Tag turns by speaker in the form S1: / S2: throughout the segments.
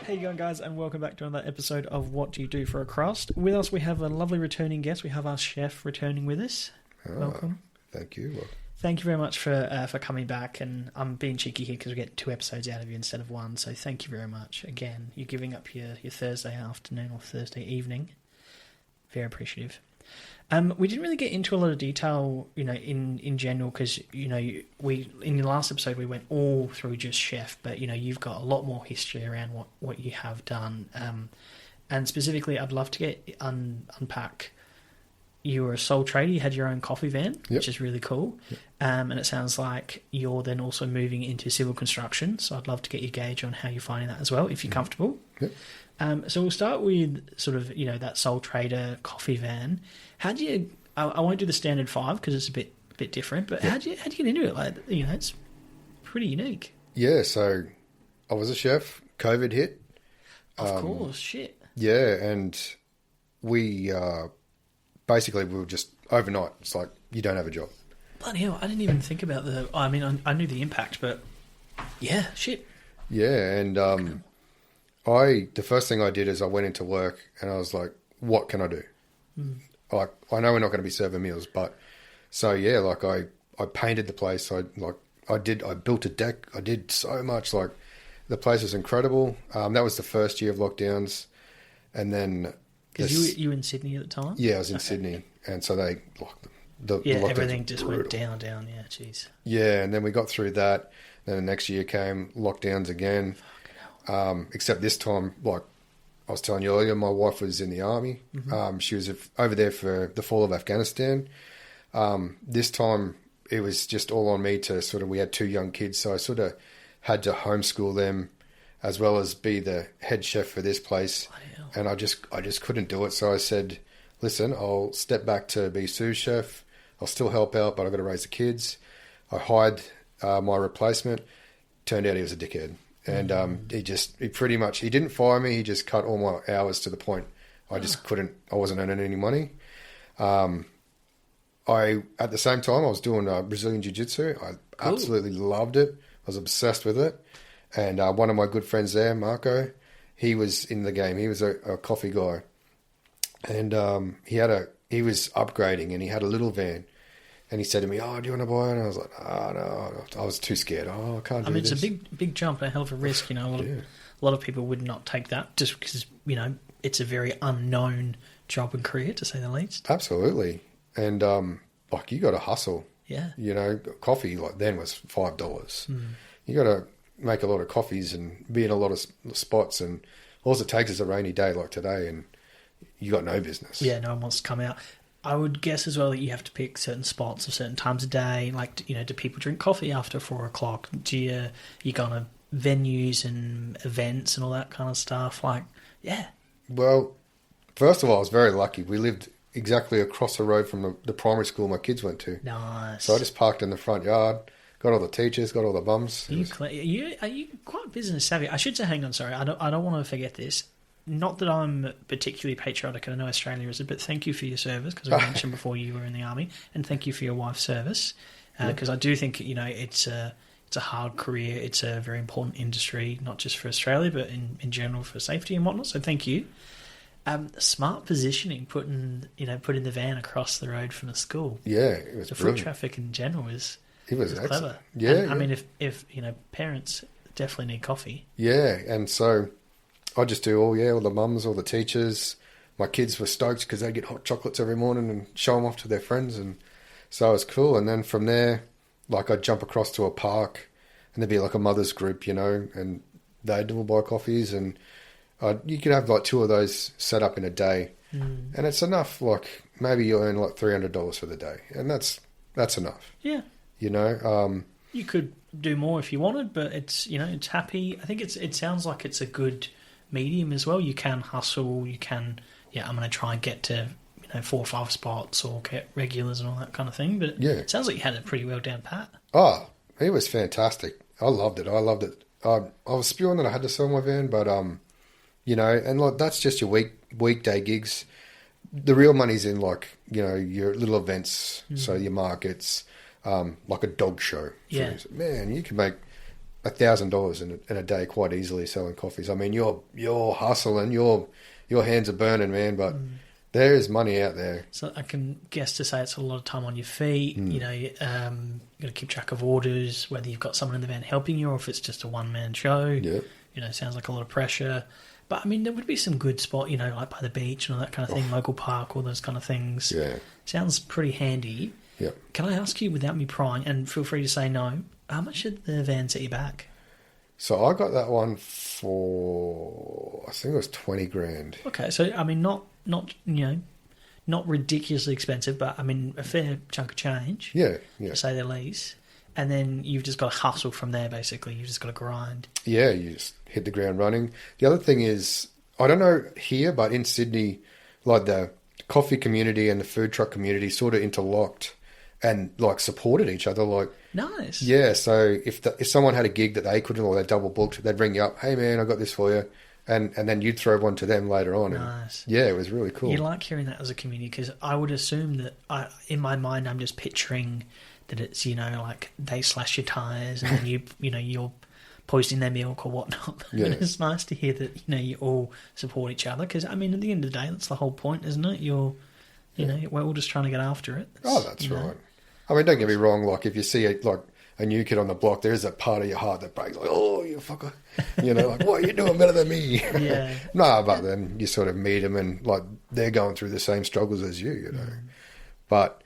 S1: How you going, guys, and welcome back to another episode of What Do You Do for a Crust. With us, we have a lovely returning guest. We have our chef returning with us. Welcome.
S2: Thank you.
S1: Thank you very much for coming back, and I'm being cheeky here because we're getting 2 episodes out of you instead of 1, so thank you very much. Again, you're giving up your Thursday afternoon or Thursday evening. Very appreciative. We didn't really get into a lot of detail, in general, because, we in the last episode we went all through just chef, but, you've got a lot more history around what you have done. And specifically, I'd love to get unpack. You were a sole trader, you had your own coffee van, which is really cool.
S2: Yep.
S1: And it sounds like you're then also moving into civil construction, so I'd love to get your gauge on how you're finding that as well, if you're comfortable.
S2: Yep.
S1: So we'll start with sort of, that sole trader coffee van. How do you? I won't do the standard 5 because it's a bit different. But how do you get into it? Like, it's pretty unique.
S2: Yeah. So I was a chef. COVID hit.
S1: Of course, shit.
S2: Yeah, and we basically we were just overnight. It's like you don't have a job.
S1: Bloody hell! I didn't even think about the. I mean, I knew the impact, but yeah, shit.
S2: Yeah, and the first thing I did is I went into work and I was like, what can I do? Like, I know we're not going to be serving meals, but so yeah, like I painted the place. I built a deck. I did so much. Like, the place was incredible. That was the first year of lockdowns, and then
S1: because you were in Sydney at the time.
S2: Yeah, I was in Sydney, and so they locked the
S1: everything just went down. Yeah, jeez.
S2: Yeah, and then we got through that. Then the next year came lockdowns again. Except this time, like I was telling you earlier, my wife was in the army. Mm-hmm. She was over there for the fall of Afghanistan. This time, it was just all on me to we had 2 young kids, so I sort of had to homeschool them as well as be the head chef for this place. And I just couldn't do it. So I said, listen, I'll step back to be sous chef. I'll still help out, but I've got to raise the kids. I hired my replacement. Turned out he was a dickhead. And he didn't fire me. He just cut all my hours to the point I just couldn't. I wasn't earning any money. At the same time, I was doing Brazilian Jiu-Jitsu. I absolutely loved it. I was obsessed with it. And one of my good friends there, Marco, he was in the game. He was a coffee guy, and he was upgrading, and he had a little van. And he said to me, "Oh, do you want to buy it?" And I was like, "Oh, no." I was too scared. I can't do this.
S1: It's a big jump and a hell of a risk. A lot of people would not take that just because, it's a very unknown job and career, to say the least.
S2: Absolutely. And, you got to hustle.
S1: Yeah.
S2: Coffee, then was $5. You got to make a lot of coffees and be in a lot of spots. And all it takes is a rainy day like today, and you got no business.
S1: Yeah, no one wants to come out. I would guess as well that you have to pick certain spots or certain times of day. Like, do people drink coffee after 4 o'clock? Do you go to venues and events and all that kind of stuff? Like, yeah.
S2: Well, first of all, I was very lucky. We lived exactly across the road from the primary school my kids went to.
S1: Nice.
S2: So I just parked in the front yard, got all the teachers, got all the bums.
S1: Are you quite business savvy? I should say, hang on, sorry. I don't want to forget this. Not that I'm particularly patriotic, and I know Australia is it, but thank you for your service, because I mentioned before you were in the army, and thank you for your wife's service, because I do think it's a hard career, it's a very important industry, not just for Australia, but in general for safety and whatnot. So thank you. Smart positioning, putting the van across the road from the school.
S2: Yeah, it was
S1: the foot traffic in general was clever.
S2: Yeah,
S1: and, I mean, if parents definitely need coffee.
S2: Yeah, and so I just do all the mums, all the teachers. My kids were stoked because they'd get hot chocolates every morning and show them off to their friends. And so it was cool. And then from there, I'd jump across to a park and there'd be a mother's group, and they'd all buy coffees. And you could have 2 of those set up in a day. And it's enough, maybe you earn $300 for the day. And that's enough.
S1: Yeah. You could do more if you wanted, but it's happy. I think it sounds like it's a good medium as well. You can hustle, you can I'm going to try and get to 4 or 5 spots or get regulars and all that kind of thing, but it sounds like you had it pretty well down pat.
S2: It was fantastic. I loved it. I was spewing that I had to sell my van, but and that's just your weekday gigs. The real money's in your little events, so your markets, like a dog show.
S1: Yeah.
S2: Man, you can make $1,000 in a day quite easily selling coffees. I mean, you're hustling, your hands are burning, man, but there is money out there.
S1: So I can guess to say it's a lot of time on your feet. You know, you got to keep track of orders, whether you've got someone in the van helping you or if it's just a one-man show.
S2: Yeah.
S1: You know, sounds like a lot of pressure. But, I mean, there would be some good spot, you know, like by the beach and all that kind of thing, local park, all those kind of things.
S2: Yeah.
S1: Sounds pretty handy.
S2: Yeah.
S1: Can I ask you, without me prying, and feel free to say no, how much did the van set you back?
S2: So I got that one for, I think it was 20 grand.
S1: Okay, so, I mean, not not ridiculously expensive, but, I mean, a fair chunk of change.
S2: Yeah.
S1: To say the least. And then you've just got to hustle from there, basically. You've just got to grind.
S2: Yeah, you just hit the ground running. The other thing is, I don't know here, but in Sydney, like the coffee community and the food truck community sort of interlocked and like supported each other. Like,
S1: nice.
S2: Yeah, so if someone had a gig that they couldn't or they double booked, they'd ring you up, hey man, I got this for you. And then you'd throw one to them later on.
S1: Nice.
S2: And yeah, it was really cool.
S1: You like hearing that as a community because I would assume that in my mind I'm just picturing that it's, you know, like they slash your tyres and then you're poisoning their milk or whatnot.
S2: Yeah.
S1: And it's nice to hear that, you know, you all support each other because, I mean, at the end of the day, that's the whole point, isn't it? You know, we're all just trying to get after it.
S2: That's right. I mean, don't get me wrong, like if you see a new kid on the block, there is that part of your heart that breaks, like, oh, you fucker. You know, like, what are you doing better than me?
S1: Yeah.
S2: No, but then you sort of meet them and, like, they're going through the same struggles as you know. But,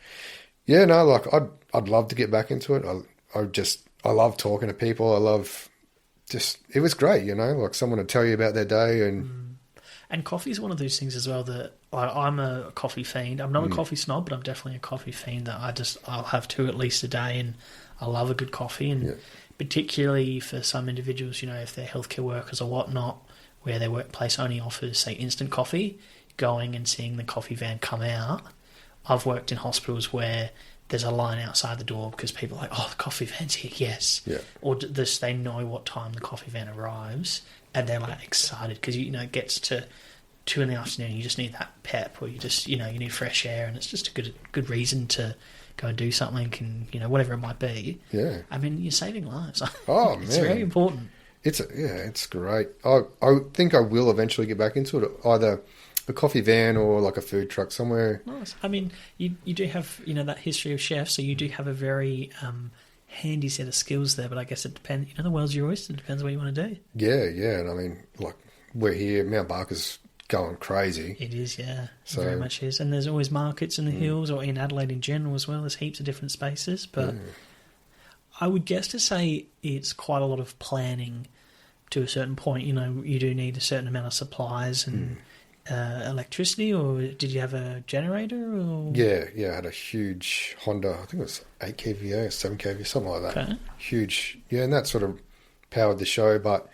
S2: yeah, no, like, I'd love to get back into it. I love talking to people. I love it was great, you know, like someone would tell you about their day and...
S1: And coffee is one of those things as well that I'm a coffee fiend. I'm not a coffee snob, but I'm definitely a coffee fiend that I'll have two at least a day, and I love a good coffee. And particularly for some individuals, you know, if they're healthcare workers or whatnot, where their workplace only offers, say, instant coffee, going and seeing the coffee van come out. I've worked in hospitals where there's a line outside the door because people are like, oh, the coffee van's here, yes.
S2: Yeah.
S1: Or they know what time the coffee van arrives, and they're like excited because, you know, it gets to 2 PM, you just need that pep, or you just, you know, you need fresh air, and it's just a good reason to go and do something, and, you know, whatever it might be.
S2: Yeah.
S1: I mean, you're saving lives.
S2: Oh,
S1: it's
S2: man.
S1: very important.
S2: It's great. I think I will eventually get back into it, either a coffee van or like a food truck somewhere.
S1: Nice. I mean, you do have, you know, that history of chefs, so you do have a very handy set of skills there, but I guess it depends, you know, the world's your oyster. It depends what you want to do.
S2: Yeah, and I mean, like, we're here, Mount Barker's going crazy.
S1: It is, yeah.
S2: So,
S1: it very much is. And there's always markets in the hills, or in Adelaide in general as well. There's heaps of different spaces, but I would guess to say it's quite a lot of planning to a certain point. You know, you do need a certain amount of supplies and electricity, or did you have a generator? Or?
S2: Yeah, I had a huge Honda, I think it was 8 kVA or 7 kVA, something like that.
S1: Okay.
S2: Huge, and that sort of powered the show, but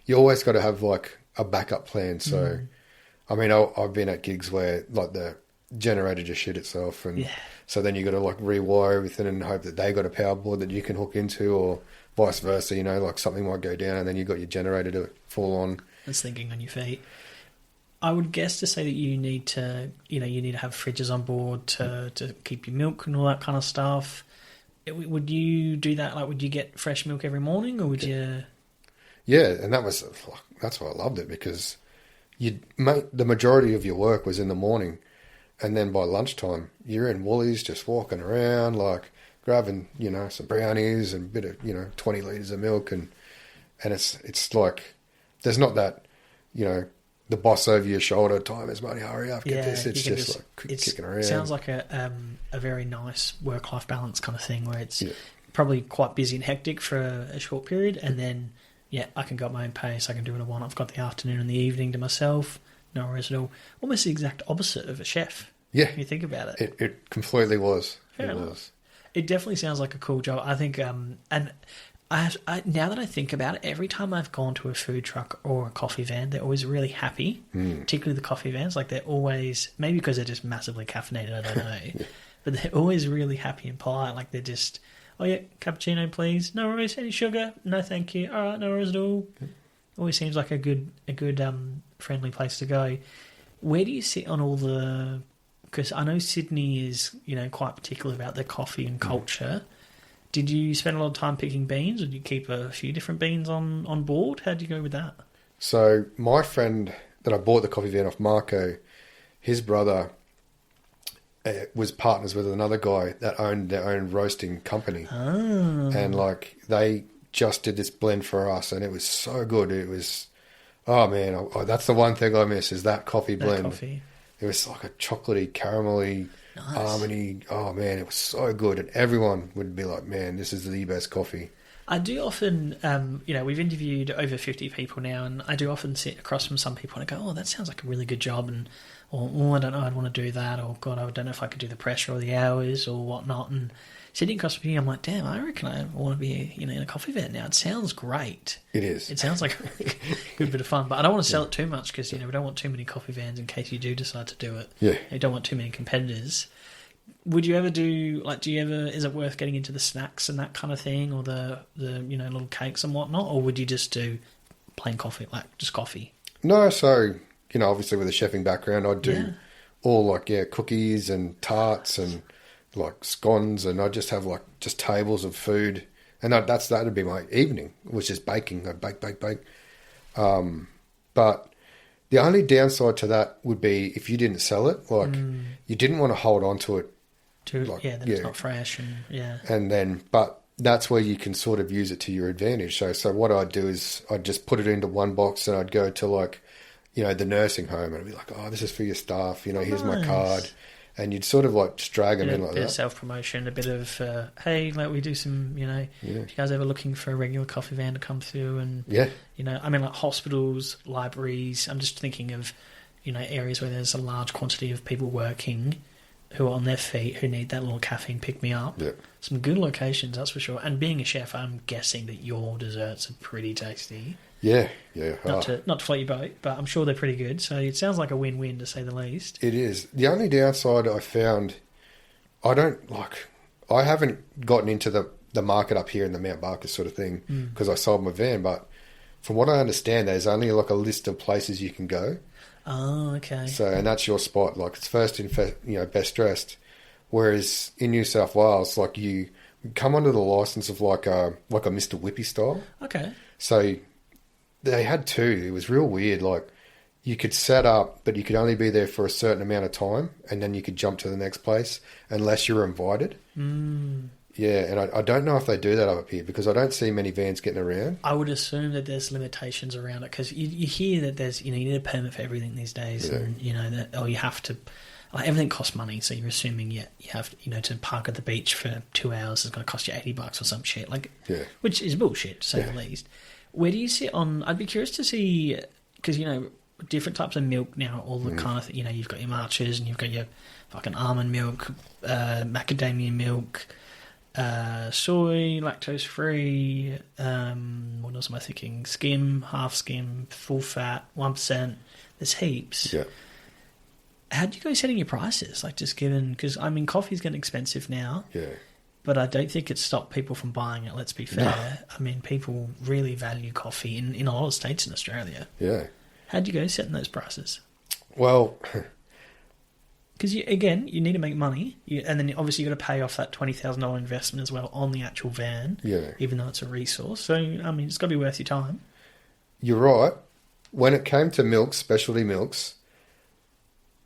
S2: you always got to have like a backup plan. So, I mean, I've been at gigs where like the generator just shit itself, and so then you got to like rewire everything and hope that they got a power board that you can hook into, or vice versa, you know, like something might go down and then you got your generator to fall on.
S1: That's thinking on your feet. I would guess to say that you need to have fridges on board to keep your milk and all that kind of stuff. Would you do that? Like, would you get fresh milk every morning, or would you? Yeah,
S2: and that's why I loved it, because the majority of your work was in the morning, and then by lunchtime you're in Woolies just walking around, like grabbing, you know, some brownies and a bit of, you know, 20 litres of milk, and it's like there's not that, you know, the boss over your shoulder, time is money, hurry up, get this. It's just like kicking around. It sounds
S1: like a very nice work-life balance kind of thing, where it's probably quite busy and hectic for a short period, and then, I can go at my own pace, I can do what I want. I've got the afternoon and the evening to myself, no worries at all. Almost the exact opposite of a chef.
S2: Yeah.
S1: When you think about it.
S2: It completely was.
S1: Fair enough. It definitely sounds like a cool job. I think, and I now that I think about it, every time I've gone to a food truck or a coffee van, they're always really happy, particularly the coffee vans. Like, they're always, maybe because they're just massively caffeinated, I don't know, but they're always really happy and polite. Like, they're just, oh yeah, cappuccino please, no worries, any sugar? No thank you, alright, no worries at all. Always seems like a good friendly place to go. Where do you sit on all the, because I know Sydney is, you know, quite particular about their coffee and culture. Did you spend a lot of time picking beans, or did you keep a few different beans on board? How did you go with that?
S2: So my friend that I bought the coffee van off, Marco, his brother was partners with another guy that owned their own roasting company.
S1: Oh.
S2: And like they just did this blend for us, and it was so good. It was, oh man, that's the one thing I miss is that coffee blend.
S1: Coffee.
S2: It was like a chocolately, caramelly,
S1: Nice.
S2: almondy. Oh man, it was so good, and everyone would be like, "Man, this is the best coffee."
S1: I do often, we've interviewed over 50 people now, and I do often sit across from some people and I go, "Oh, that sounds like a really good job," or "Oh, I don't know, I'd want to do that," or "God, I don't know if I could do the pressure or the hours or whatnot." And sitting across from you, I'm like, "Damn, I reckon I want to be, in a coffee van now." It sounds great.
S2: It is.
S1: It sounds like a good bit of fun, but I don't want to sell it too much because we don't want too many coffee vans in case you do decide to do it.
S2: Yeah.
S1: You don't want too many competitors. Would you ever is it worth getting into the snacks and that kind of thing, or the little cakes and whatnot, or would you just do plain coffee, like just coffee?
S2: No, so obviously with a chefing background, I'd do all cookies and tarts and like scones, and I'd just have like just tables of food, and that'd be my evening, was just baking. I'd bake. But the only downside to that would be if you didn't sell it, you didn't want to hold on to it.
S1: It's not fresh,
S2: But that's where you can sort of use it to your advantage. So what I'd do is I'd just put it into one box, and I'd go to the nursing home, and I'd be like, "Oh, this is for your staff. Here's my card." And you'd sort of like just drag them in like that. A bit
S1: of self-promotion, a bit of, hey, we do some, if you guys ever looking for a regular coffee van to come through, and, like hospitals, libraries, I'm just thinking of, areas where there's a large quantity of people working who are on their feet, who need that little caffeine pick-me-up.
S2: Yeah.
S1: Some good locations, that's for sure. And being a chef, I'm guessing that your desserts are pretty tasty.
S2: Yeah.
S1: Not to float your boat, but I'm sure they're pretty good. So it sounds like a win-win, to say the least.
S2: It is. The only downside I found, I haven't gotten into the market up here in the Mount Barker sort of thing because I sold my van, but from what I understand, there's only like a list of places you can go.
S1: Oh, okay.
S2: So, and that's your spot. Like it's first in, best dressed. Whereas in New South Wales, like you come under the license of like a Mr. Whippy style.
S1: Okay.
S2: So they had two. It was real weird. Like you could set up, but you could only be there for a certain amount of time, and then you could jump to the next place unless you were invited. Yeah, and I don't know if they do that up here because I don't see many vans getting around.
S1: I would assume that there's limitations around it because you hear that there's, you need a permit for everything these days, and you have to, everything costs money, so you're assuming you have, to park at the beach for 2 hours is going to cost you $80 or some shit, which is bullshit to say the least. Where do you sit on? I'd be curious to see because different types of milk now, all the kind of you've got your matchas and you've got your fucking almond milk, macadamia milk. Soy, lactose free, what else am I thinking? Skim, half skim, full fat, 1%. There's heaps.
S2: Yeah.
S1: How do you go setting your prices? Just given, because coffee's getting expensive now.
S2: Yeah.
S1: But I don't think it's stopped people from buying it, let's be fair. No. People really value coffee in a lot of states in Australia.
S2: Yeah.
S1: How do you go setting those prices?
S2: Well,
S1: because you need to make money, and then obviously you got to pay off that $20,000 investment as well on the actual van. Yeah. Even though it's a resource, so it's got to be worth your time.
S2: You're right. When it came to milks, specialty milks,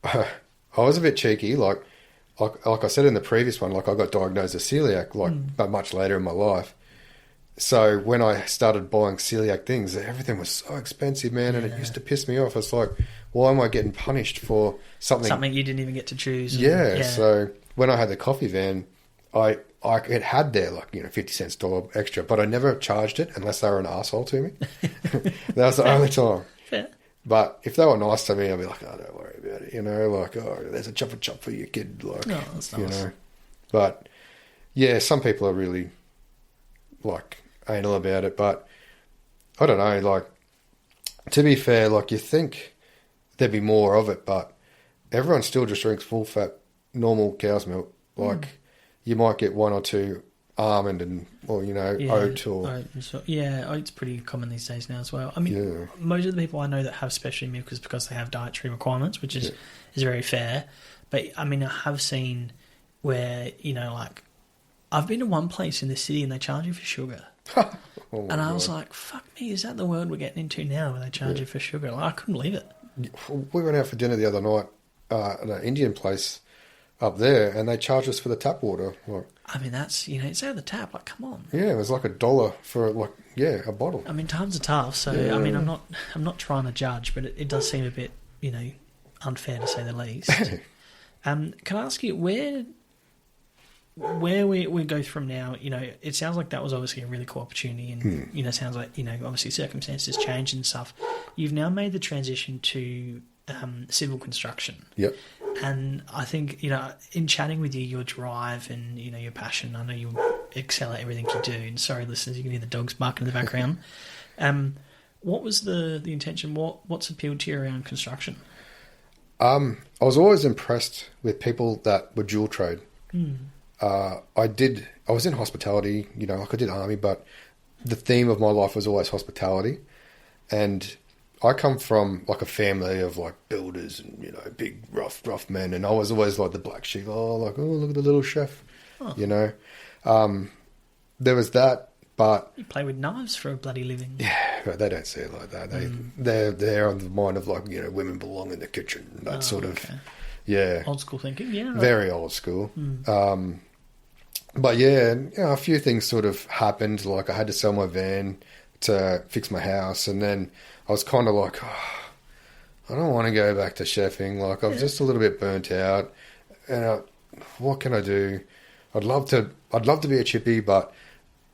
S2: I was a bit cheeky. Like I said in the previous one, I got diagnosed as celiac, but much later in my life. So when I started buying celiac things, everything was so expensive, man, and it used to piss me off. It's like, why am I getting punished for something you
S1: didn't even get to choose?
S2: So when I had the coffee van, it had there 50 cents dollar extra, but I never charged it unless they were an asshole to me. That was the only time.
S1: Fair.
S2: But if they were nice to me, I'd be like, oh, don't worry about it. There's a chop for your kid.
S1: That's nice.
S2: But yeah, some people are really anal about it, but I don't know, to be fair, you think there'd be more of it, but everyone still just drinks full fat normal cow's milk. You might get one or two almond or oat or
S1: oat's pretty common these days now as well. Most of the people I know that have specialty milk is because they have dietary requirements, which is very fair. But I have seen where I've been to one place in the city and they charge you for sugar.
S2: Oh my
S1: And I was
S2: God.
S1: like, fuck me, is that the world we're getting into now where they charge you for sugar? Like, I couldn't believe it.
S2: We went out for dinner the other night at an Indian place up there, and they charged us for the tap water. Like,
S1: I mean, that's, it's out of the tap. Like, come on.
S2: yeah, it was like $1 for a bottle.
S1: I mean, times are tough, so
S2: Yeah.
S1: I mean, I'm not trying to judge, but it does seem a bit, unfair to say the least. Can I ask you where we go from now? It sounds like that was obviously a really cool opportunity, and sounds like obviously circumstances change and stuff. You've now made the transition to civil construction.
S2: Yep.
S1: And I think, in chatting with you, your drive and, your passion, I know you excel at everything you do. And sorry, listeners, you can hear the dogs barking in the background. What was the intention? What's appealed to you around construction?
S2: I was always impressed with people that were dual trade. I was in hospitality, I did army, but the theme of my life was always hospitality. And I come from like a family of like builders and, big rough men. And I was always like the black sheep. Oh, look at the little chef, There was that, but
S1: You play with knives for a bloody living.
S2: yeah, but they don't see it like that. They're on the mind of like, women belong in the kitchen, that sort of,
S1: okay.
S2: yeah.
S1: Old school thinking, yeah. Right.
S2: Very old school. But yeah, a few things sort of happened. Like I had to sell my van to fix my house, and then I was kind of like, I don't want to go back to chefing. Like I was just a little bit burnt out, and what can I do? I'd love to be a chippy, but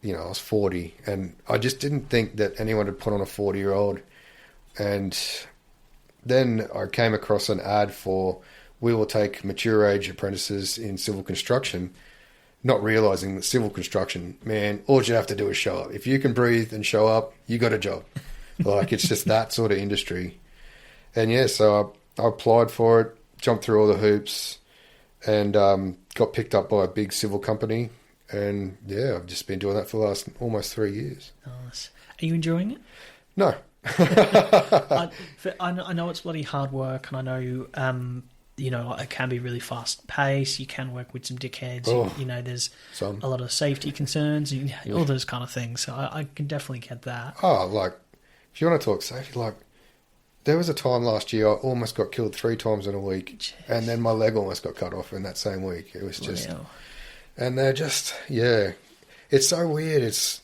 S2: I was 40, and I just didn't think that anyone would put on a 40-year-old. And then I came across an ad for we will take mature age apprentices in civil construction, not realising that civil construction, man, all you have to do is show up. If you can breathe and show up, you got a job. Like, it's just that sort of industry. And yeah, so I applied for it, jumped through all the hoops, and got picked up by a big civil company. And yeah, I've just been doing that for the last almost 3 years.
S1: Nice. Are you enjoying it?
S2: No.
S1: I know it's bloody hard work, and I know it can be really fast paced. You can work with some dickheads.
S2: Oh,
S1: there's
S2: some.
S1: a lot of safety concerns, and all those kind of things. So I can definitely get that.
S2: Oh, like, if you want to talk safety, like, there was a time last year I almost got killed 3 times in a week.
S1: Jeez.
S2: And then my leg almost got cut off in that same week. It was just...
S1: Wow.
S2: And they're just, it's so weird. It's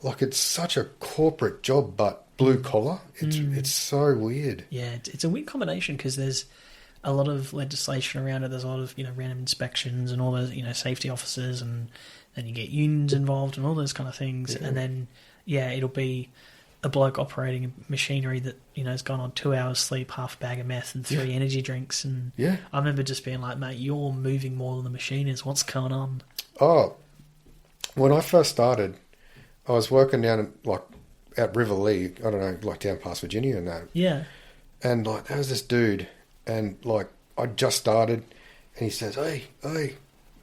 S2: like it's such a corporate job, but blue collar. It's so weird.
S1: Yeah, it's a weird combination because there's a lot of legislation around it. There's a lot of random inspections and all those safety officers, and then you get unions involved and all those kind of things.
S2: Yeah.
S1: And then it'll be a bloke operating machinery that has gone on 2 hours sleep, half a bag of meth, and 3 energy drinks. And
S2: Yeah.
S1: I remember just being like, mate, you're moving more than the machine is. What's going on?
S2: Oh, when I first started, I was working down at River Lee. I don't know, like down past Virginia and that.
S1: Yeah.
S2: And like there was this dude, and like I just started, and he says, "Hey,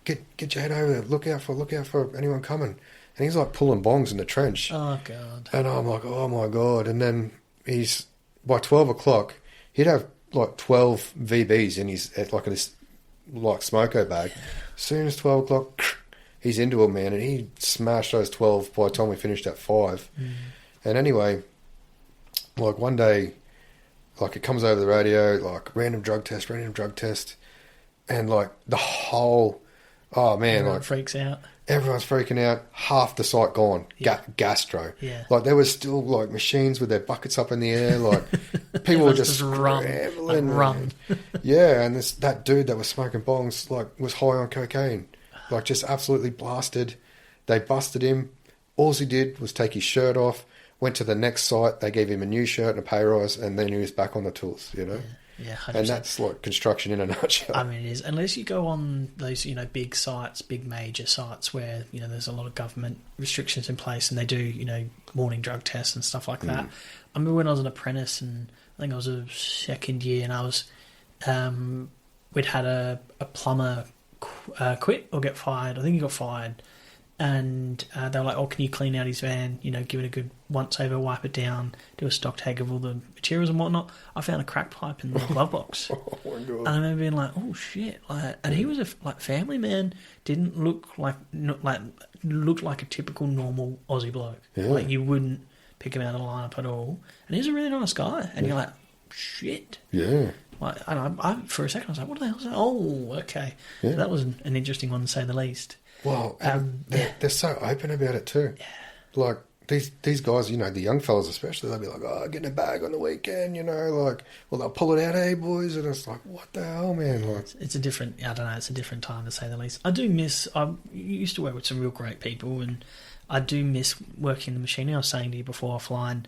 S2: get your head over there. Look out for anyone coming." And he's like pulling bongs in the trench.
S1: Oh, God.
S2: And I'm like, oh my God. And then by 12 o'clock, he'd have like 12 VBs in his, like this like smoko bag. As soon as 12 o'clock, he's into him, man. And he smashed those 12 by the time we finished at 5. And anyway, like one day, like it comes over the radio, like random drug test. And like the whole, oh man,
S1: Everyone
S2: like
S1: freaks out.
S2: everyone's freaking out. Half the site gone. Gastro.
S1: Yeah.
S2: Like there was still like machines with their buckets up in the air. Like people were just scrambling.
S1: Run.
S2: Yeah, and that dude that was smoking bongs like was high on cocaine. Like just absolutely blasted. They busted him. All he did was take his shirt off. Went to the next site. They gave him a new shirt and a pay rise, and then he was back on the tools.
S1: Yeah, 100%.
S2: And that's like construction in a nutshell.
S1: I mean, it is. Unless you go on those, big sites, big major sites where, there's a lot of government restrictions in place and they do, morning drug tests and stuff like that. I remember when I was an apprentice, and I think I was a second year, and I was, we'd had a plumber quit or get fired. I think he got fired. and they were like, "Oh, can you clean out his van? You know, give it a good once over, wipe it down, do a stock take of all the materials and whatnot." I found a crack pipe in the glove box,
S2: Oh my god!
S1: and I remember being like, "Oh shit!" Like, and he was a family man. Didn't look like looked like a typical normal Aussie bloke.
S2: Yeah.
S1: Like you wouldn't pick him out of the lineup at all. And he's a really nice guy. And you're like, shit.
S2: Yeah.
S1: Like, and I for a second I was like, what the hell is that? Oh, okay.
S2: Yeah.
S1: So that was an interesting one to say the least.
S2: Well, they're so open about it too.
S1: Yeah.
S2: Like these guys, you know, the young fellas especially, they'll be like, "Oh, getting a bag on the weekend," you know, like, well, they'll pull it out, "Hey boys," and it's like, what the hell, man? Like,
S1: it's a different, I don't know, it's a different time to say the least. I do miss. I used to work with some real great people, and I do miss working the machinery. I was saying to you before offline,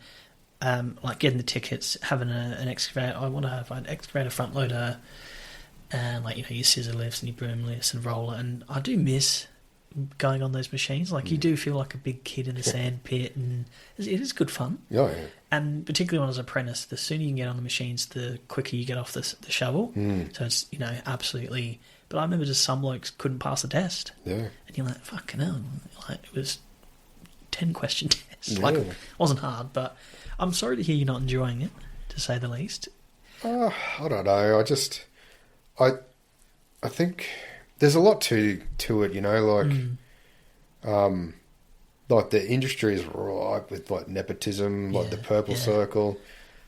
S1: like getting the tickets, having an excavator. I want to have an excavator front loader, and like, you know, your scissor lifts and your broom lifts and roller, and I do miss going on those machines. Like, you do feel like a big kid in a sand pit, and it is good fun.
S2: oh yeah,
S1: And particularly when I was an apprentice, the sooner you can get on the machines, the quicker you get off the shovel. So it's, you know, absolutely. But I remember just some blokes couldn't pass the test.
S2: yeah,
S1: And you're like, fucking hell. Like, it was 10-question test.
S2: Yeah.
S1: Like, it wasn't hard, but I'm sorry to hear you're not enjoying it, to say the least.
S2: I don't know. I think there's a lot to it, you know, like the industry is ripe with like nepotism, like the purple circle.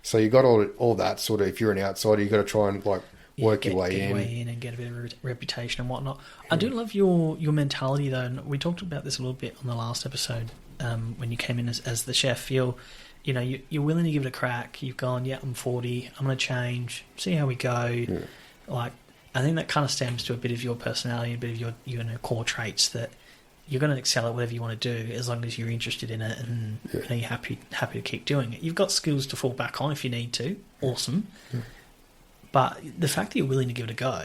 S2: So you got all that sort of. If you're an outsider, you got to try and like work your way in
S1: and get a bit of a reputation and whatnot. I do love your mentality though, and we talked about this a little bit on the last episode when you came in as the chef. You're willing to give it a crack. You've gone, yeah, I'm 40. I'm going to change. See how we go.
S2: Yeah.
S1: Like, I think that kind of stems to a bit of your personality, a bit of your core traits that you're going to excel at whatever you want to do as long as you're interested in it and you know, you're happy to keep doing it. You've got skills to fall back on if you need to. Awesome. Yeah. But the fact that you're willing to give it a go,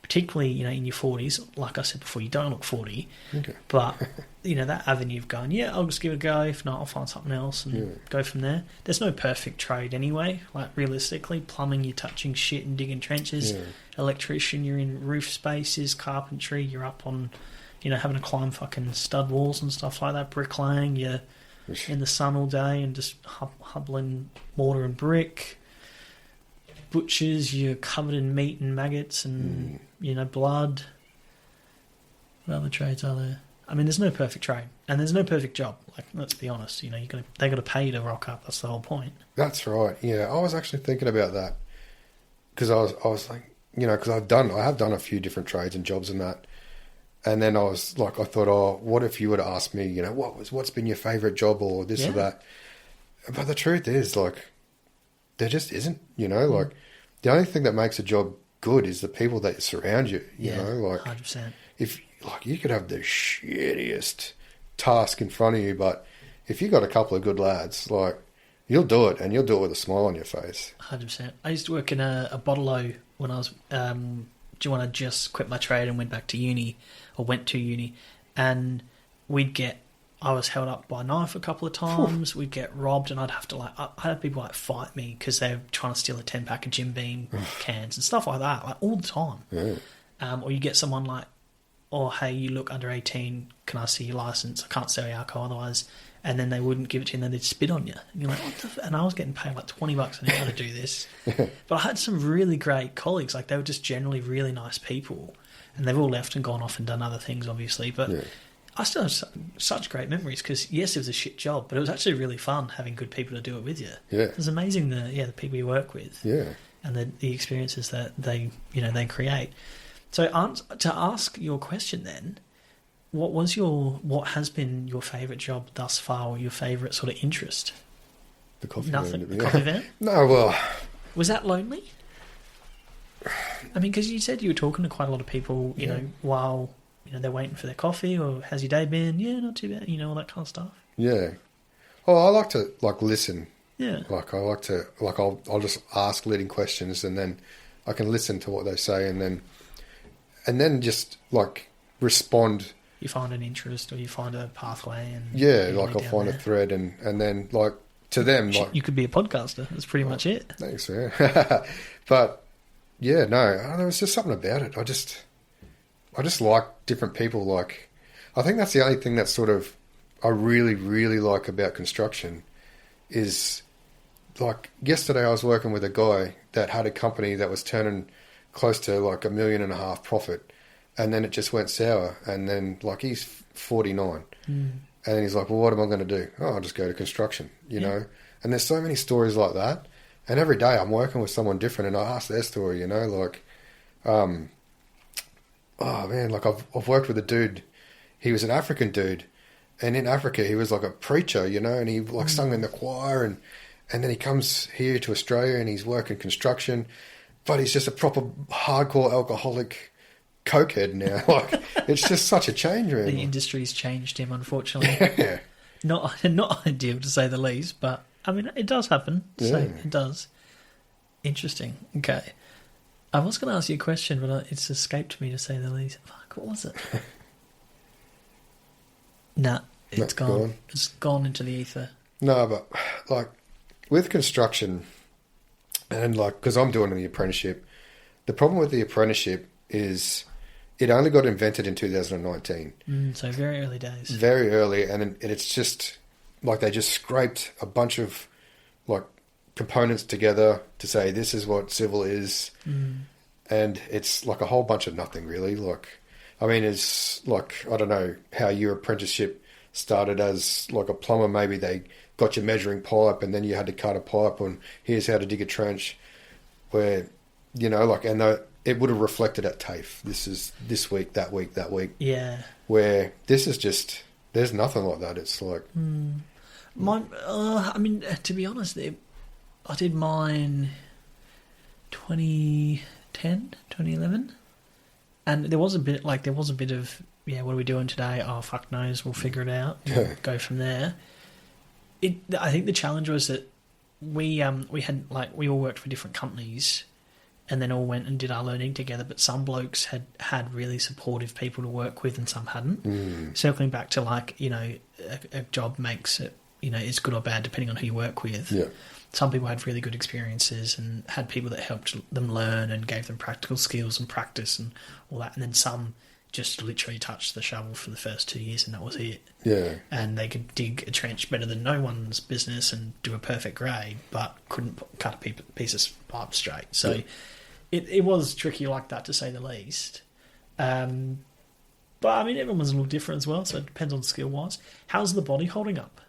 S1: particularly, you know, in your 40s, like I said before, you don't look 40.
S2: Okay.
S1: But, you know, that avenue of going, yeah, I'll just give it a go. If not, I'll find something else and go from there. There's no perfect trade anyway. Like, realistically, plumbing, you're touching shit and digging trenches. Yeah. Electrician, you're in roof spaces. Carpentry, you're up on, you know, having to climb fucking stud walls and stuff like that. Bricklaying, you're in the sun all day and just hubbling mortar and brick. Butchers, you're covered in meat and maggots and, you know, blood. What other trades are there? I mean, there's no perfect trade, and there's no perfect job. Like, let's be honest. You know, they got to pay you to rock up. That's the whole point. That's
S2: right. Yeah, I was actually thinking about that because I was like, you know, because I have done a few different trades and jobs and that, and then I thought, oh, what if you were to ask me, you know, what's been your favourite job or this or that? But the truth is, like, there just isn't. You know, like the only thing that makes a job good is the people that surround you. You know, like
S1: 100%.
S2: If like you could have the shittiest task in front of you, but if you got a couple of good lads, like, you'll do it, and you'll do it with a smile on your face.
S1: 100%. I used to work in a bottle-o when I was when I just quit my trade and went to uni, and I was held up by a knife a couple of times. We'd get robbed, and I'd have to I had people like fight me because they were trying to steal a 10-pack of Jim Beam cans and stuff like that, like all the time. Yeah. Or you get someone like, "Oh, hey, you look under 18. Can I see your license? I can't sell you alcohol otherwise." And then they wouldn't give it to you, and then they'd spit on you. And you're like, what the and I was getting paid like $20 an hour to do this. But I had some really great colleagues. Like, they were just generally really nice people. And they've all left and gone off and done other things, obviously. But I still have such great memories because, yes, it was a shit job, but it was actually really fun having good people to do it with you. Yeah. It was amazing the people you work with. Yeah. And the experiences that they create. So to ask your question then, what has been your favourite job thus far, or your favourite sort of interest?
S2: The coffee
S1: Nothing.
S2: van.
S1: The coffee van?
S2: No, well,
S1: was that lonely? I mean, because you said you were talking to quite a lot of people, you know, while they're waiting for their coffee, or how's your day been? Yeah, not too bad. All that kind of stuff. Yeah.
S2: Oh, I like to listen.
S1: Yeah.
S2: Like, I like to I'll just ask leading questions, and then I can listen to what they say, and then just like respond.
S1: You find an interest, or you find a pathway, and
S2: I'll find a thread, and then like to them, like,
S1: you could be a podcaster. That's pretty much it.
S2: Thanks, man. But there was just something about it. I just like different people. Like, I think that's the only thing that sort of I really, really like about construction is, like, yesterday I was working with a guy that had a company that was turning close to like $1.5 million profit, and then it just went sour, and then like he's 49, and then he's like, well, what am I going to do? Oh, I'll just go to construction, you know. And there's so many stories like that, and every day I'm working with someone different, and I ask their story, you know, like, oh man, like I've worked with a dude. He was an African dude, and in Africa he was like a preacher, you know, and he like sung in the choir, and then he comes here to Australia and he's working construction, but he's just a proper hardcore alcoholic cokehead now. Like, it's just such a change, man.
S1: The industry's changed him, unfortunately.
S2: Yeah.
S1: Not ideal, to say the least, but I mean, it does happen. So it does. Interesting. Okay. I was going to ask you a question, but it's escaped me, to say the least. Fuck, what was it? Nah, it's gone. It's gone into the ether.
S2: No, but like with construction, and like, because I'm doing the apprenticeship, the problem with the apprenticeship is it only got invented in 2019.
S1: So very early days. Very
S2: early, and it's just like they just scraped a bunch of like components together to say this is what civil is, and it's like a whole bunch of nothing really. Like, I mean, it's like, I don't know how your apprenticeship started as like a plumber. Maybe they got you measuring pipe, and then you had to cut a pipe, and here's how to dig a trench. Where, you know, like, and it would have reflected at TAFE. This is this week, that week, that week.
S1: Yeah.
S2: Where this is just, there's nothing like that. It's like...
S1: I mean, to be honest, I did mine 2010, 2011. And there was a bit of, yeah, what are we doing today? Oh, fuck knows, we'll figure it out. We'll go from there. I think the challenge was that we had, like, we all worked for different companies and then all went and did our learning together, but some blokes had really supportive people to work with and some hadn't. Circling back to, like, you know, a job makes it, you know, it's good or bad depending on who you work with.
S2: Yeah.
S1: Some people had really good experiences and had people that helped them learn and gave them practical skills and practice and all that. And then some just literally touched the shovel for the first 2 years and that was it.
S2: Yeah.
S1: And they could dig a trench better than no one's business and do a perfect grade, but couldn't cut a piece of pipe straight. So it was tricky like that, to say the least. But I mean, everyone's a little different as well, so it depends on skill-wise. How's the body holding up?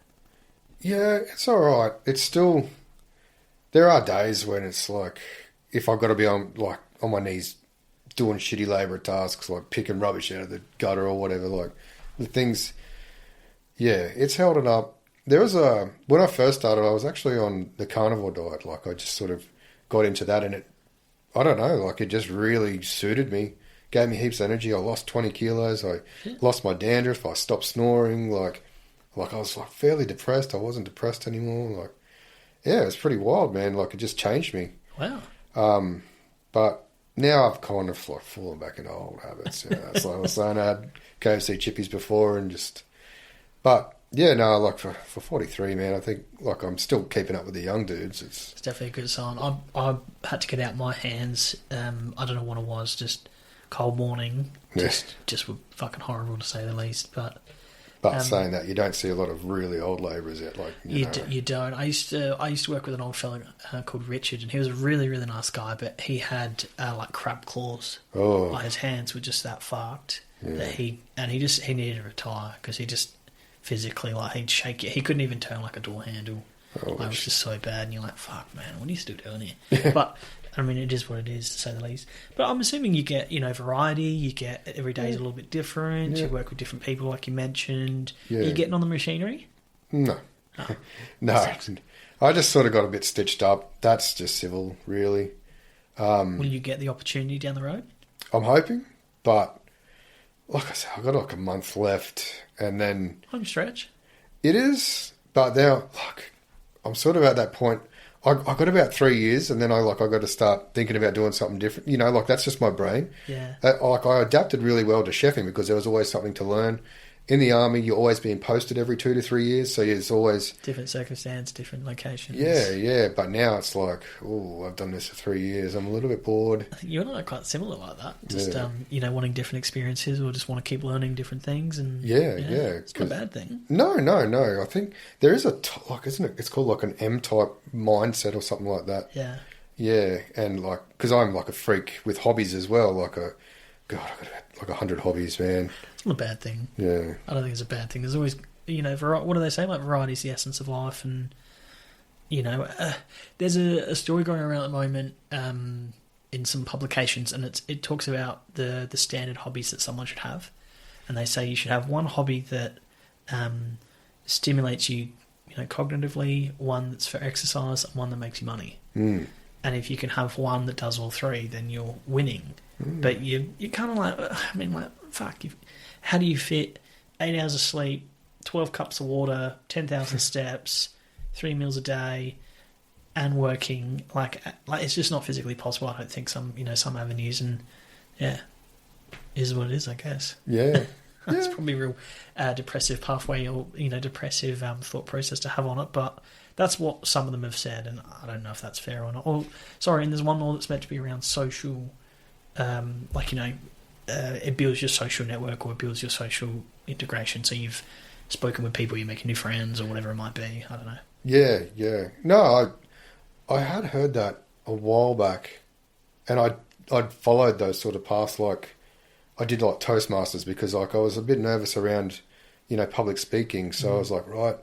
S2: Yeah, it's all right. It's still... There are days when it's like, if I've got to be on my knees doing shitty labour tasks, like picking rubbish out of the gutter or whatever, like the things, yeah, it's held it up. There was when I first started, I was actually on the carnivore diet. Like, I just sort of got into that, and I don't know, like, it just really suited me, gave me heaps of energy. I lost 20 kilos. I lost my dandruff. I stopped snoring. Like I was like fairly depressed. I wasn't depressed anymore. Like, yeah, it was pretty wild, man. Like, it just changed me.
S1: Wow.
S2: But now I've kind of like fallen back into old habits. You know, it's like I was saying, I had KFC chippies before and just... But, yeah, no, like for 43, man, I think like I'm still keeping up with the young dudes. It's
S1: definitely a good sign. I had to get out my hands. I don't know what it was, just cold morning. Just were fucking horrible, to say the least. But
S2: saying that, you don't see a lot of really old labourers yet. Like
S1: you don't. I used to work with an old fella called Richard, and he was a really, really nice guy, but he had like crab claws.
S2: Oh,
S1: like his hands were just that fucked that he needed to retire because he just physically, like, he'd shake it. He couldn't even turn like a door handle. It was just so bad, and you're like, fuck, man, what are you still doing here? But I mean, it is what it is, to say the least. But I'm assuming you get, you know, variety. You get every day is a little bit different. You work with different people, like you mentioned. Are you getting on the machinery?
S2: No. No. I just sort of got a bit stitched up. That's just civil, really.
S1: Will you get the opportunity down the road?
S2: I'm hoping, but like I said, I've got like a month left, and then...
S1: Home stretch.
S2: It is, but now, like, I'm sort of at that point. I got about 3 years, and then I got to start thinking about doing something different. You know, like, that's just my brain.
S1: Yeah.
S2: Like, I adapted really well to chefing because there was always something to learn. in the army, you're always being posted every 2 to 3 years, so it's always
S1: different circumstance, different locations.
S2: Yeah. But now it's like, oh, I've done this for 3 years. I'm a little bit bored.
S1: I think you and I are quite similar like that. Just wanting different experiences, or just want to keep learning different things. And it's not a bad thing.
S2: No. I think there is isn't it? It's called like an M-type mindset or something like that.
S1: Yeah.
S2: Yeah, and like, because I'm like a freak with hobbies as well. I've got like 100 hobbies, man.
S1: It's not a bad thing.
S2: Yeah.
S1: I don't think it's a bad thing. There's always, what do they say? Like, variety is the essence of life. And, there's a story going around at the moment in some publications, and it talks about the standard hobbies that someone should have. And they say you should have one hobby that stimulates you, cognitively, one that's for exercise, and one that makes you money.
S2: Mm.
S1: And if you can have one that does all three, then you're winning. Mm. But you're kind of like, fuck. How do you fit 8 hours of sleep, 12 cups of water, 10,000 steps, 3 meals a day, and working? Like it's just not physically possible. I don't think some avenues, and is what it is, I guess.
S2: Yeah.
S1: That's probably a real depressive pathway, or depressive thought process to have on it. But that's what some of them have said, and I don't know if that's fair or not. And there's one more that's meant to be around social, it builds your social network, or it builds your social integration. So you've spoken with people, you're making new friends, or whatever it might be. I don't know.
S2: Yeah. No, I had heard that a while back, and I'd followed those sort of paths. Like, I did like Toastmasters because like I was a bit nervous around, public speaking. So I was like, right,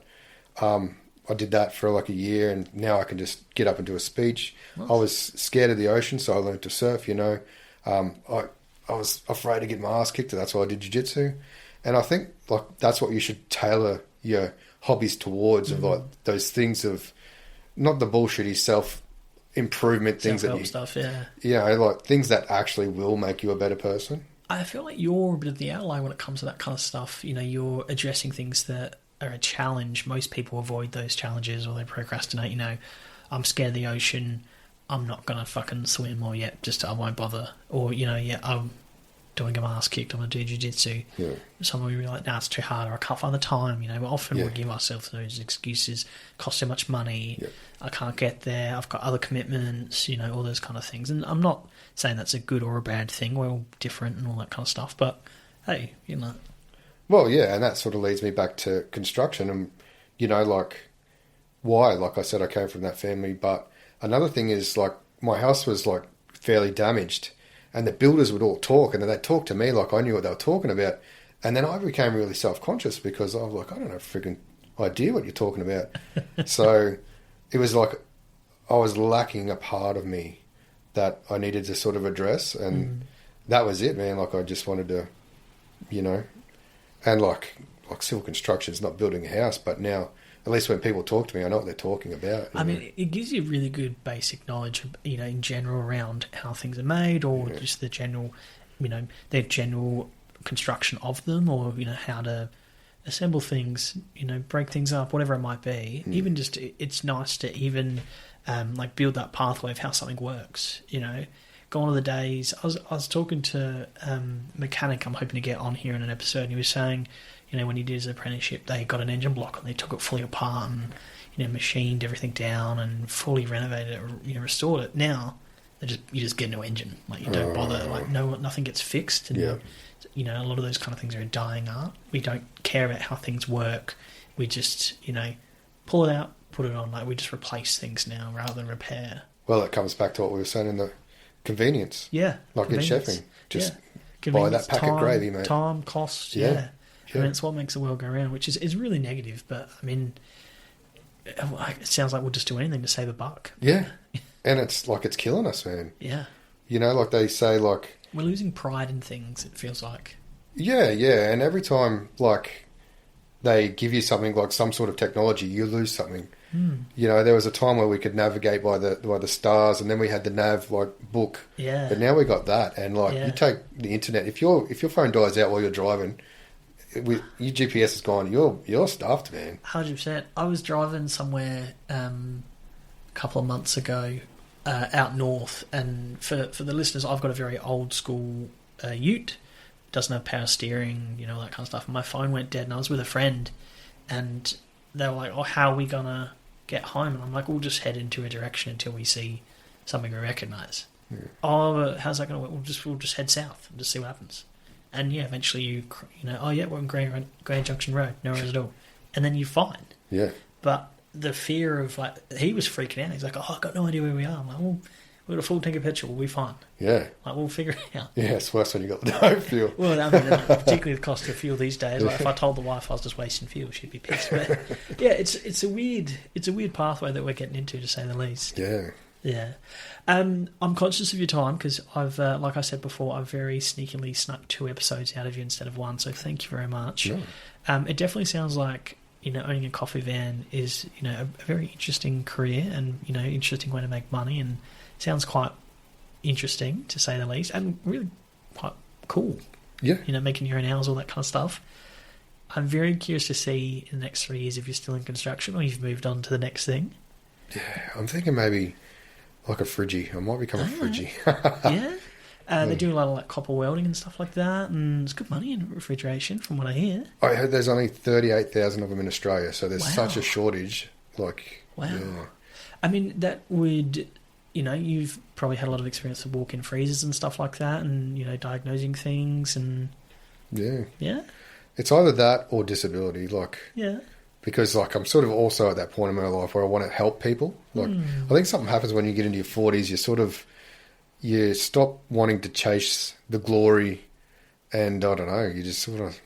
S2: I did that for like a year, and now I can just get up and do a speech. Nice. I was scared of the ocean, so I learned to surf. I was afraid to get my ass kicked, and that's why I did jiu-jitsu. And I think like that's what you should tailor your hobbies towards, of like those things of not the bullshitty self-improvement things
S1: self-help
S2: that
S1: stuff,
S2: like things that actually will make you a better person. I
S1: feel like you're a bit of the outlier when it comes to that kind of stuff. You're addressing things that are a challenge. Most people avoid those challenges, or they procrastinate. I'm scared of the ocean, I'm not going to fucking swim, or I won't bother. Or, I'm doing my ass kicked, I'm going to do jiu-jitsu. Yeah. Someone will be like, it's too hard, or I can't find the time. Often we give ourselves those excuses. Cost too much money, I can't get there, I've got other commitments, all those kind of things. And I'm not saying that's a good or a bad thing, we're all different and all that kind of stuff, but hey,
S2: Well, yeah, and that sort of leads me back to construction and, why, like I said, I came from that family. But another thing is, like, my house was, like, fairly damaged, and the builders would all talk, and then they'd talk to me like I knew what they were talking about. And then I became really self-conscious because I was like, I don't have a freaking idea what you're talking about. So it was like I was lacking a part of me that I needed to sort of address, and that was it, man. Like, I just wanted to, and like civil construction is not building a house, but now at least when people talk to me, I know what they're talking about.
S1: I mean, it gives you really good basic knowledge, in general around how things are made, or just the general, their general construction of them, or, how to assemble things, break things up, whatever it might be. Even just, it's nice to even, build that pathway of how something works, Gone are the days. I was talking to a mechanic I'm hoping to get on here in an episode, and he was saying, when he did his apprenticeship, they got an engine block and they took it fully apart and, machined everything down and fully renovated it, restored it. Now, you just get a new engine. Like, you don't bother. Like, nothing gets fixed. And, a lot of those kind of things are a dying art. We don't care about how things work. We just, pull it out, put it on. Like, we just replace things now rather than repair.
S2: Well, it comes back to what we were saying in the convenience.
S1: Yeah.
S2: Like in chefing. Just buy that packet of gravy, mate.
S1: Time, cost, I mean, it's what makes the world go round, which is really negative, but, I mean, it sounds like we'll just do anything to save a buck.
S2: Yeah. And it's like it's killing us, man.
S1: Yeah.
S2: Like they say, like...
S1: We're losing pride in things, it feels like.
S2: Yeah. And every time, like, they give you something like some sort of technology, you lose something. There was a time where we could navigate by the stars, and then we had the nav book.
S1: Yeah.
S2: But now we got that, and you take the internet. If your phone dies out while you're driving, your GPS is gone. You're stuffed, man.
S1: 100%. I was driving somewhere a couple of months ago out north, and for the listeners, I've got a very old school ute. doesn't have power steering, you know, all that kind of stuff. And my phone went dead, and I was with a friend, and they were like, "Oh, how are we gonna get home?" And I'm like, "We'll just head into a direction until we see something we recognise."
S2: Yeah.
S1: Oh, how's that gonna work? We'll just head south and just see what happens. And yeah, eventually you know, oh yeah, we're on Grand Junction Road, no worries at all, and then you're fine.
S2: Yeah.
S1: But the fear of, like, he was freaking out. He's like, "Oh, I've got no idea where we are." I'm like, "Well, we've got a full tank of petrol. We'll be fine.
S2: Yeah.
S1: Like, we'll figure it out."
S2: Yeah, it's worse when you got no fuel.
S1: Well, I mean, particularly the cost of fuel these days. Like, if I told the wife I was just wasting fuel, she'd be pissed. But yeah, it's a weird pathway that we're getting into, to say the least.
S2: Yeah.
S1: Yeah. I'm conscious of your time because I've, like I said before, I've very sneakily snuck 2 episodes out of you instead of 1. So thank you very much.
S2: No.
S1: It definitely sounds like, you know, owning a coffee van is, you know, a very interesting career and, you know, interesting way to make money, and sounds quite interesting, to say the least, and really quite cool.
S2: Yeah.
S1: You know, making your own hours, all that kind of stuff. I'm very curious to see in the next 3 years if you're still in construction or you've moved on to the next thing.
S2: Yeah, I'm thinking maybe like a friggy. I might become a friggy.
S1: Yeah. They do a lot of like copper welding and stuff like that, and it's good money in refrigeration, from what I hear.
S2: I heard there's only 38,000 of them in Australia, so there's
S1: Wow.
S2: such a shortage. Like,
S1: Wow.
S2: yeah.
S1: I mean, that would, you know, you've probably had a lot of experience with walk-in freezers and stuff like that, and, you know, diagnosing things, and
S2: Yeah.
S1: yeah,
S2: It's either that or disability, like,
S1: yeah,
S2: because like I'm sort of also at that point in my life where I want to help people. Like, I think something happens when you get into your 40s. You stop wanting to chase the glory, and I don't know, you just sort of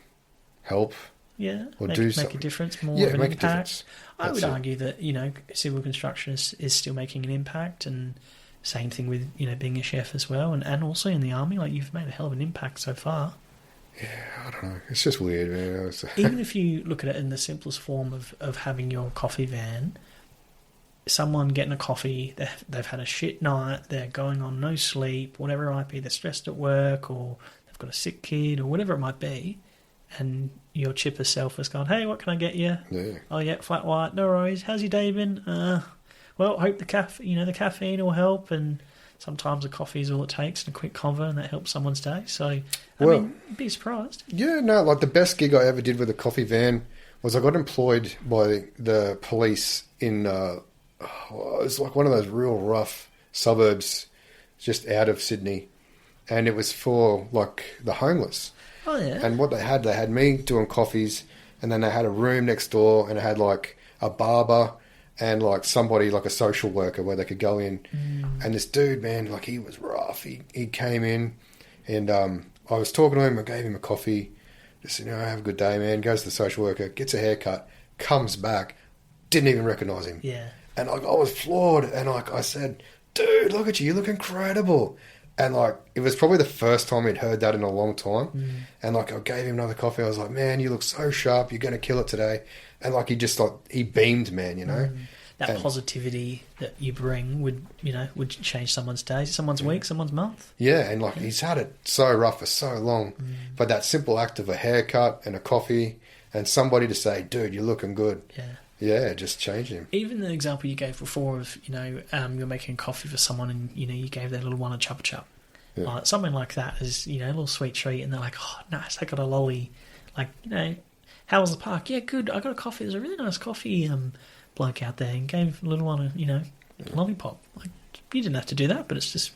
S2: help.
S1: yeah,
S2: Or
S1: make,
S2: do
S1: make a
S2: something.
S1: difference, more
S2: Yeah,
S1: of an
S2: make a
S1: impact.
S2: difference.
S1: I would
S2: That's it.
S1: argue that, you know, civil construction is still making an impact, and same thing with, you know, being a chef as well, and also in the army. Like, you've made a hell of an impact so far.
S2: I don't know. It's just weird, man.
S1: Even if you look at it in the simplest form of having your coffee van, someone getting a coffee, they've had a shit night, they're going on no sleep, whatever it might be, they're stressed at work, or they've got a sick kid, or whatever it might be, and your chipper self has gone, "Hey, what can I get you?"
S2: Yeah.
S1: "Oh yeah, flat white, no worries. How's your day been?" Well, I hope the caffeine will help, and sometimes a coffee is all it takes, and a quick convo, and that helps someone's day. So, I mean, be surprised.
S2: Yeah, no, like the best gig I ever did with a coffee van was I got employed by the police in, it was like one of those real rough suburbs just out of Sydney. And it was for like the homeless.
S1: Oh yeah.
S2: And what they had me doing coffees, and then they had a room next door, and it had like a barber and like somebody, like a social worker, where they could go in. And this dude, man, like he was rough. He came in, and I was talking to him. I gave him a coffee. Just, you know, have a good day, man. Goes to the social worker, gets a haircut, comes back, didn't even recognise him.
S1: Yeah.
S2: And like I was floored, and like I said, "Dude, look at you look incredible." And like it was probably the first time he'd heard that in a long time. And like I gave him another coffee. I was like, "Man, you look so sharp. You're going to kill it today." And like he beamed, man. You know,
S1: That positivity that you bring would change someone's day, someone's week, someone's month.
S2: Yeah, and like he's had it so rough for so long, but that simple act of a haircut and a coffee and somebody to say, "Dude, you're looking good." Yeah, it just changed him.
S1: Even the example you gave before of, you're making coffee for someone, and you gave their little one a chupa chup.
S2: Yeah.
S1: Something like that is, a little sweet treat, and they're like, "Oh, nice, I got a lolly." Like, how was the park? Yeah, good. I got a coffee. There's a really nice coffee bloke out there, and gave the little one a lollipop. Like, you didn't have to do that, but it's just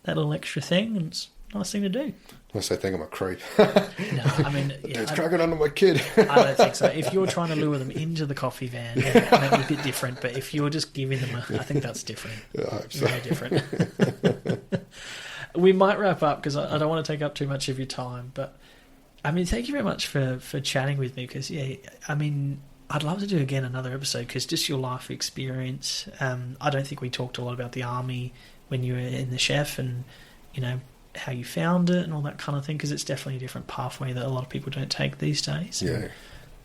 S1: that little extra thing, and it's a nice thing to do.
S2: Unless they think I'm a creep.
S1: No, I mean,
S2: Dude's cracking under my kid.
S1: I don't think so. If you're trying to lure them into the coffee van, it might be a bit different. But if you're just giving them I think that's different.
S2: Yeah, I hope so.
S1: Very different. We might wrap up because I don't want to take up too much of your time. But, I mean, thank you very much for chatting with me because, I mean, I'd love to do again another episode because just your life experience. I don't think we talked a lot about the army when you were in the chef and, how you found it and all that kind of thing, because it's definitely a different pathway that a lot of people don't take these days.
S2: Yeah.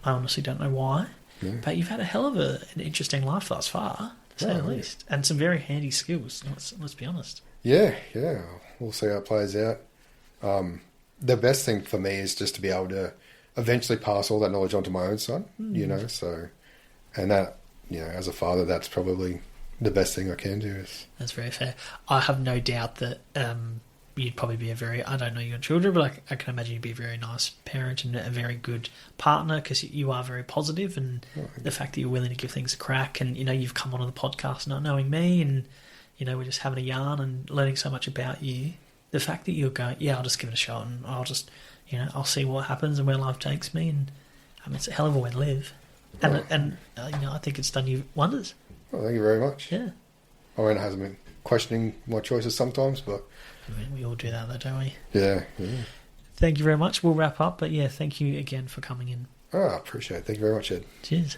S1: I honestly don't know why.
S2: Yeah.
S1: But you've had a hell of an interesting life thus far, to say the least. And some very handy skills, let's be honest.
S2: Yeah. We'll see how it plays out. The best thing for me is just to be able to eventually pass all that knowledge on to my own son, so, and that, as a father, that's probably the best thing I can do.
S1: That's very fair. I have no doubt that you'd probably be I don't know your children, but I can imagine you'd be a very nice parent and a very good partner, because you are very positive, and the fact that you're willing to give things a crack, and you've come onto the podcast not knowing me, and we're just having a yarn and learning so much about you. The fact that you're going, I'll just give it a shot, and I'll just I'll see what happens and where life takes me, and it's a hell of a way to live, and I think it's done you wonders.
S2: Well, thank you very much.
S1: Yeah,
S2: Owen hasn't been questioning my choices sometimes, but
S1: we all do that though, don't we?
S2: Yeah.
S1: Thank you very much. We'll wrap up, but thank you again for coming in.
S2: I appreciate it. Thank you very much, Ed.
S1: Cheers.